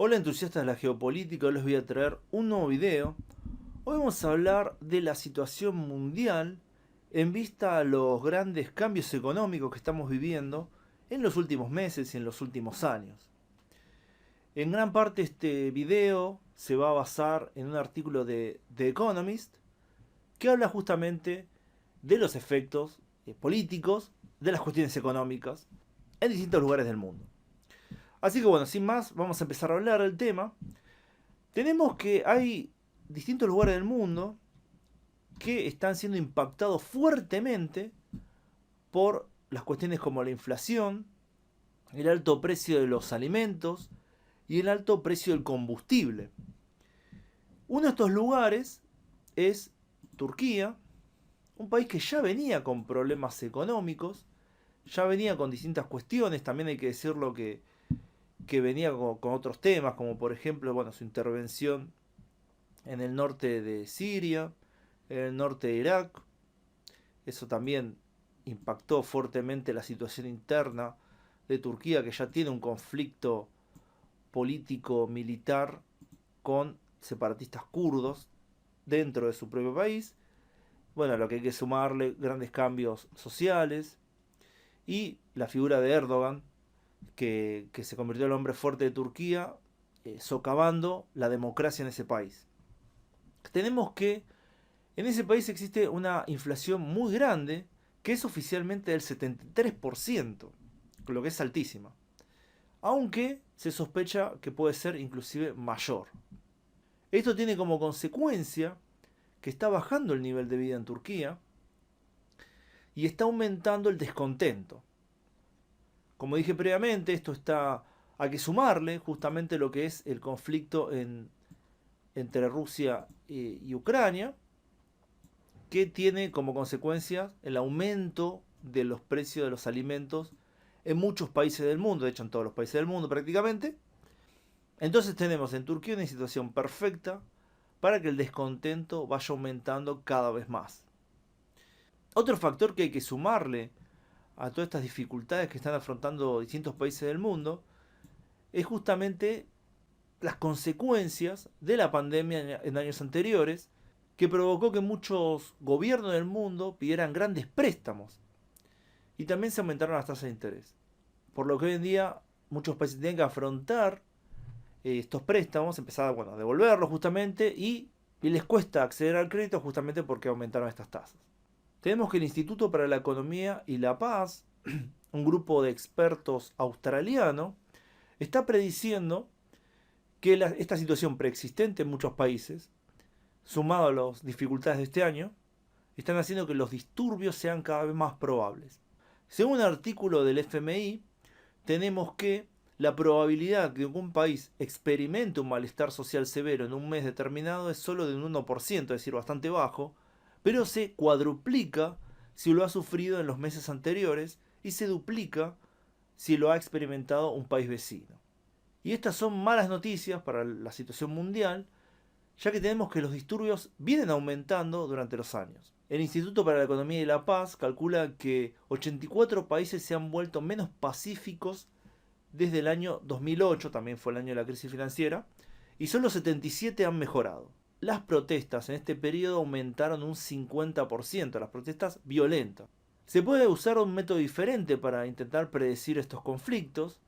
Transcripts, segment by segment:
Hola entusiastas de la geopolítica, hoy les voy a traer un nuevo video. Hoy vamos a hablar de la situación mundial en vista a los grandes cambios económicos que estamos viviendo en los últimos meses y en los últimos años. En gran parte este video se va a basar en un artículo de The Economist que habla justamente de los efectos políticos de las cuestiones económicas en distintos lugares del mundo. Así que bueno, sin más, vamos a empezar a hablar del tema. Tenemos que hay distintos lugares del mundo que están siendo impactados fuertemente por las cuestiones como la inflación, el alto precio de los alimentos y el alto precio del combustible. Uno de estos lugares es Turquía, un país que ya venía con problemas económicos, ya venía con distintas cuestiones, también hay que decirlo que venía con otros temas, como por ejemplo bueno, su intervención en el norte de Siria, en el norte de Irak. Eso también impactó fuertemente la situación interna de Turquía, que ya tiene un conflicto político-militar con separatistas kurdos dentro de su propio país. Bueno, a lo que hay que sumarle grandes cambios sociales y la figura de Erdogan, que se convirtió en el hombre fuerte de Turquía, socavando la democracia en ese país. Tenemos que en ese país existe una inflación muy grande, que es oficialmente del 73%, lo que es altísima. Aunque se sospecha que puede ser inclusive mayor. Esto tiene como consecuencia que está bajando el nivel de vida en Turquía y está aumentando el descontento. Como dije previamente, hay que sumarle justamente lo que es el conflicto entre Rusia y Ucrania, que tiene como consecuencia el aumento de los precios de los alimentos en muchos países del mundo, de hecho en todos los países del mundo prácticamente. Entonces tenemos en Turquía una situación perfecta para que el descontento vaya aumentando cada vez más. Otro factor que hay que sumarle a todas estas dificultades que están afrontando distintos países del mundo es justamente las consecuencias de la pandemia en años anteriores, que provocó que muchos gobiernos del mundo pidieran grandes préstamos y también se aumentaron las tasas de interés. Por lo que hoy en día muchos países tienen que afrontar estos préstamos, empezar a devolverlos justamente y les cuesta acceder al crédito justamente porque aumentaron estas tasas. Tenemos que el Instituto para la Economía y la Paz, un grupo de expertos australiano, está prediciendo que esta situación preexistente en muchos países, sumado a las dificultades de este año, están haciendo que los disturbios sean cada vez más probables. Según un artículo del FMI, tenemos que la probabilidad de que un país experimente un malestar social severo en un mes determinado es solo de un 1%, es decir, bastante bajo, pero se cuadruplica si lo ha sufrido en los meses anteriores y se duplica si lo ha experimentado un país vecino. Y estas son malas noticias para la situación mundial, ya que tenemos que los disturbios vienen aumentando durante los años. El Instituto para la Economía y la Paz calcula que 84 países se han vuelto menos pacíficos desde el año 2008, también fue el año de la crisis financiera, y solo 77 han mejorado. Las protestas en este periodo aumentaron un 50%, las protestas violentas. Se puede usar un método diferente para intentar predecir estos conflictos,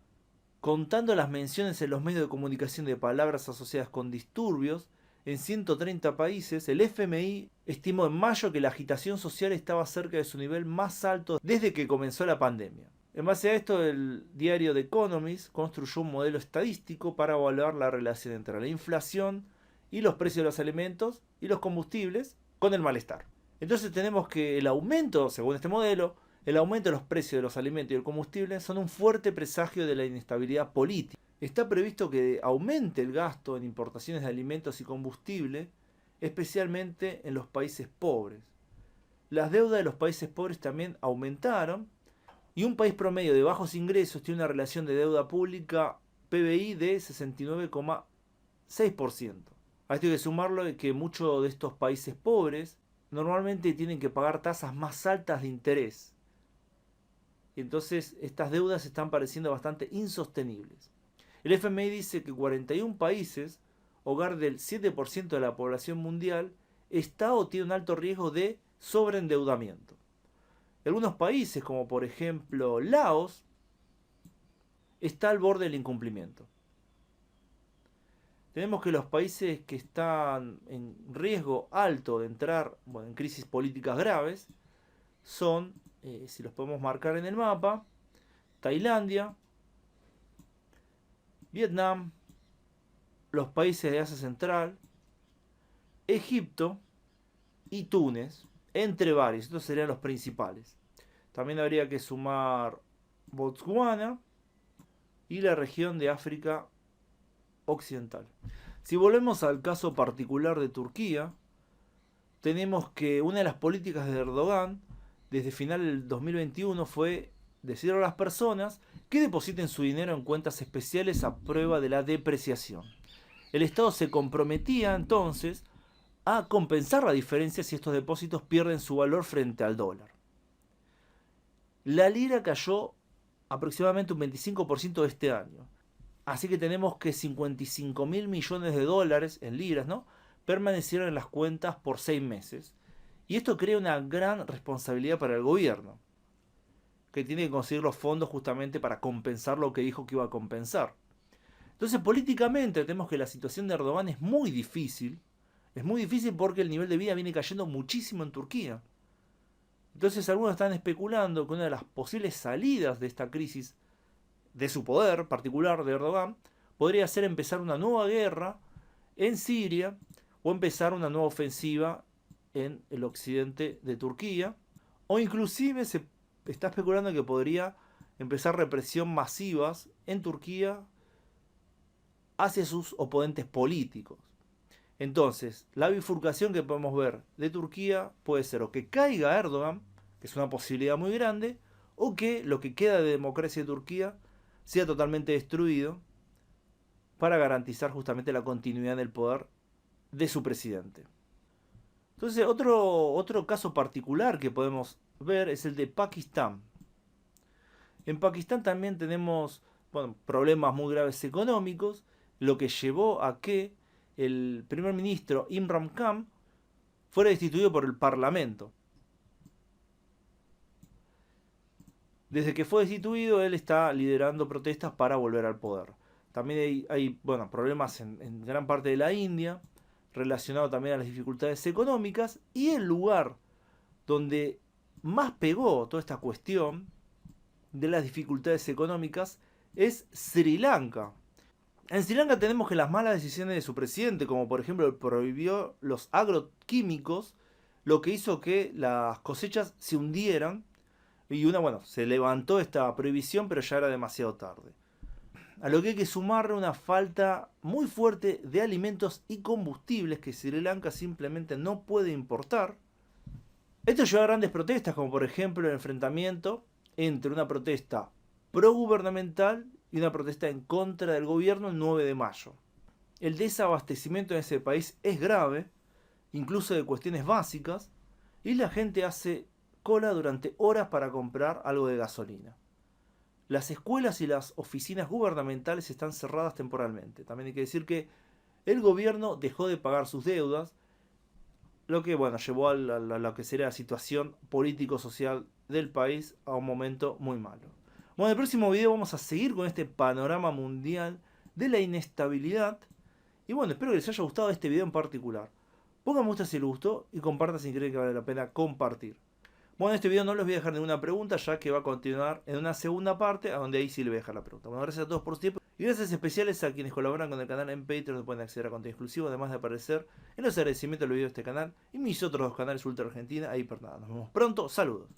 contando las menciones en los medios de comunicación de palabras asociadas con disturbios. En 130 países, el FMI estimó en mayo que la agitación social estaba cerca de su nivel más alto desde que comenzó la pandemia. En base a esto, el diario The Economist construyó un modelo estadístico para evaluar la relación entre la inflación y los precios de los alimentos y los combustibles con el malestar. Entonces tenemos que el aumento, según este modelo, el aumento de los precios de los alimentos y el combustible son un fuerte presagio de la inestabilidad política. Está previsto que aumente el gasto en importaciones de alimentos y combustible, especialmente en los países pobres. Las deudas de los países pobres también aumentaron y un país promedio de bajos ingresos tiene una relación de deuda pública PBI de 69,6%. A esto hay que sumarlo que muchos de estos países pobres normalmente tienen que pagar tasas más altas de interés. Y entonces estas deudas están pareciendo bastante insostenibles. El FMI dice que 41 países, hogar del 7% de la población mundial, está o tiene un alto riesgo de sobreendeudamiento. Algunos países, como por ejemplo Laos, está al borde del incumplimiento. Tenemos que los países que están en riesgo alto de entrar en crisis políticas graves son, si los podemos marcar en el mapa, Tailandia, Vietnam, los países de Asia Central, Egipto y Túnez, entre varios. Estos serían los principales. También habría que sumar Botswana y la región de África Occidental. Si volvemos al caso particular de Turquía, tenemos que una de las políticas de Erdogan desde final del 2021 fue decirle a las personas que depositen su dinero en cuentas especiales a prueba de la depreciación. El Estado se comprometía entonces a compensar la diferencia si estos depósitos pierden su valor frente al dólar. La lira cayó aproximadamente un 25% este año. Así que tenemos que 55 mil millones de dólares en liras, ¿no?, permanecieron en las cuentas por 6 meses. Y esto crea una gran responsabilidad para el gobierno, que tiene que conseguir los fondos justamente para compensar lo que dijo que iba a compensar. Entonces, políticamente, tenemos que la situación de Erdogan es muy difícil. Es muy difícil porque el nivel de vida viene cayendo muchísimo en Turquía. Entonces, algunos están especulando que una de las posibles salidas de esta crisis de su poder particular de Erdogan podría ser empezar una nueva guerra en Siria o empezar una nueva ofensiva en el occidente de Turquía, o inclusive se está especulando que podría empezar represión masivas en Turquía hacia sus oponentes políticos. Entonces, la bifurcación que podemos ver de Turquía puede ser o que caiga Erdogan, que es una posibilidad muy grande, o que lo que queda de democracia de Turquía sea totalmente destruido para garantizar justamente la continuidad del poder de su presidente. Entonces, otro caso particular que podemos ver es el de Pakistán. En Pakistán también tenemos problemas muy graves económicos, lo que llevó a que el primer ministro Imran Khan fuera destituido por el parlamento. Desde que fue destituido, él está liderando protestas para volver al poder. También hay problemas en gran parte de la India, relacionado también a las dificultades económicas, y el lugar donde más pegó toda esta cuestión de las dificultades económicas es Sri Lanka. En Sri Lanka tenemos que las malas decisiones de su presidente, como por ejemplo prohibió los agroquímicos, lo que hizo que las cosechas se hundieran. Y se levantó esta prohibición, pero ya era demasiado tarde. A lo que hay que sumarle una falta muy fuerte de alimentos y combustibles que Sri Lanka simplemente no puede importar. Esto llevó a grandes protestas, como por ejemplo el enfrentamiento entre una protesta pro-gubernamental y una protesta en contra del gobierno el 9 de mayo. El desabastecimiento en ese país es grave, incluso de cuestiones básicas, y la gente hace cola durante horas para comprar algo de gasolina. Las escuelas y las oficinas gubernamentales están cerradas temporalmente. También hay que decir que el gobierno dejó de pagar sus deudas, lo que llevó a lo que sería la situación político-social del país a un momento muy malo. En el próximo video vamos a seguir con este panorama mundial de la inestabilidad. Y espero que les haya gustado este video en particular. Pongan me gusta si les gustó y compartan si creen que vale la pena compartir. En este video no les voy a dejar ninguna pregunta, ya que va a continuar en una segunda parte, a donde ahí sí les voy a dejar la pregunta. Gracias a todos por su tiempo y gracias especiales a quienes colaboran con el canal en Patreon, donde pueden acceder a contenido exclusivo, además de aparecer en los agradecimientos de los videos de este canal y mis otros dos canales Ultra Argentina. Ahí por nada, nos vemos pronto, saludos.